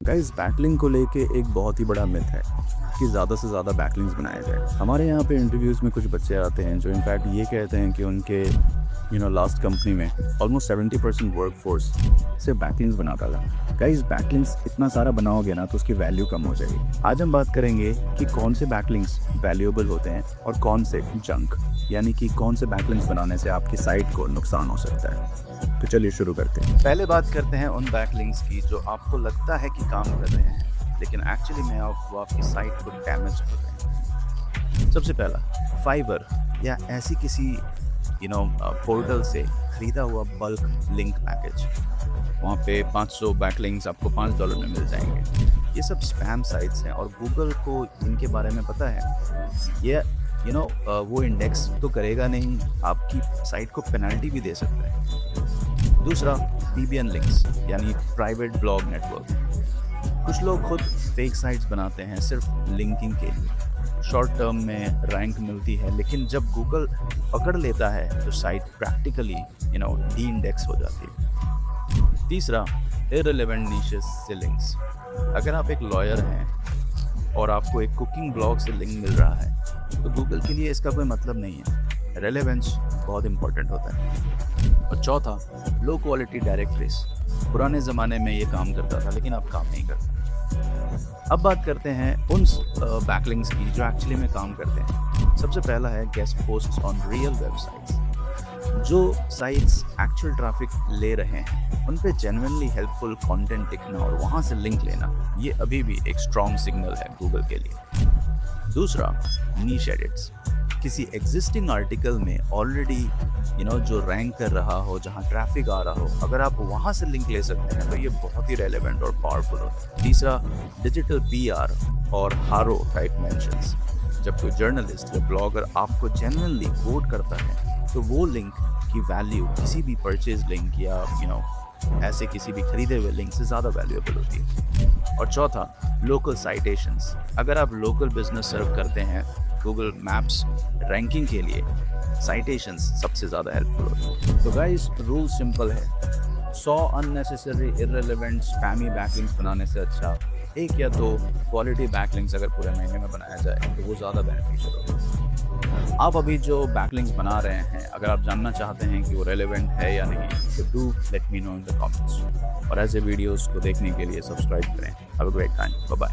Guys backlink को लेके एक बहुत ही बड़ा मिथ है कि ज़्यादा से ज़्यादा बैकलिंक्स बनाए जाए। हमारे यहाँ पे इंटरव्यूज़ में कुछ बच्चे आते हैं जो इनफैक्ट ये कहते हैं कि उनके लास्ट कंपनी में ऑलमोस्ट 70% वर्कफोर्स सिर्फ बैकलिंक्स बना डाला। गाइस बैकलिंक्स इतना सारा बनाओगे ना तो उसकी वैल्यू कम हो जाएगी। आज हम बात करेंगे कि कौन से बैकलिंक्स वैल्यूएबल होते हैं और कौन से जंक, यानी कि कौन से बैकलिंक्स बनाने से आपकी साइट को नुकसान हो सकता है। तो चलिए शुरू करते हैं। पहले बात करते हैं उन बैकलिंक्स की जो आपको लगता है कि काम कर रहे हैं लेकिन एक्चुअली में वो आपकी साइट को डैमेज कर रहे हैं। सबसे पहला, फाइबर या ऐसी किसी पोर्टल से खरीदा हुआ बल्क लिंक पैकेज। वहाँ पे 500 बैकलिंक्स आपको $5 में मिल जाएंगे। ये सब स्पैम साइट्स हैं और गूगल को इनके बारे में पता है। ये वो इंडेक्स तो करेगा नहीं, आपकी साइट को पेनल्टी भी दे सकता है। दूसरा, PBN लिंक्स यानी प्राइवेट ब्लॉग नेटवर्क। कुछ लोग खुद फेक साइट्स बनाते हैं सिर्फ लिंकिंग के लिए। शॉर्ट टर्म में रैंक मिलती है लेकिन जब गूगल पकड़ लेता है तो साइट प्रैक्टिकली डी इंडेक्स हो जाती है। तीसरा, इररिलेवेंट नीशेस से लिंक्स। अगर आप एक लॉयर हैं और आपको एक कुकिंग ब्लॉग से लिंक मिल रहा है तो गूगल के लिए इसका कोई मतलब नहीं है। रेलेवेंस बहुत इंपॉर्टेंट होता है। और चौथा, लो क्वालिटी डायरेक्टरीज। पुराने ज़माने में ये काम करता था लेकिन अब काम नहीं करता। अब बात करते हैं उन बैकलिंक्स की जो एक्चुअली में काम करते हैं। सबसे पहला है guest posts on real websites. जो साइट्स एक्चुअल ट्रैफिक ले रहे हैं उन पे जेन्युइनली हेल्पफुल कंटेंट लिखना और वहाँ से लिंक लेना, ये अभी भी एक स्ट्रॉन्ग सिग्नल है गूगल के लिए। दूसरा, नीश एडिट्स। किसी एग्जिस्टिंग आर्टिकल में ऑलरेडी जो रैंक कर रहा हो, जहाँ ट्रैफिक आ रहा हो, अगर आप वहाँ से लिंक ले सकते हैं तो ये बहुत ही रेलेवेंट और पावरफुल होता है। तीसरा, डिजिटल PR और हारो टाइप मेंशंस। जब कोई जर्नलिस्ट या ब्लॉगर आपको जेन्युइनली कोट करता है तो वो लिंक की वैल्यू किसी भी परचेज लिंक या ऐसे किसी भी खरीदे हुए लिंक से ज़्यादा वैल्यूएबल होती है। और चौथा, लोकल साइटेशंस। अगर आप लोकल बिजनेस सर्व करते हैं, गूगल मैप्स रैंकिंग के लिए साइटेशंस सबसे ज़्यादा हेल्पफुल होते हैं। तो गाइस, रूल सिंपल है। 100 अननेसेसरी इररिलेवेंट स्पैमी बैकलिंक्स बनाने से अच्छा 1 या 2 क्वालिटी बैकलिंक्स अगर पूरे महीने में बनाया जाए तो वो ज़्यादा बेनिफिशियल होगा। आप अभी जो बैकलिंक्स बना रहे हैं, अगर आप जानना चाहते हैं कि वो रेलेवेंट है या नहीं तो do let me know in the comments. और ऐसे वीडियोस को देखने के लिए सब्सक्राइब करें। Have a great time. Bye bye.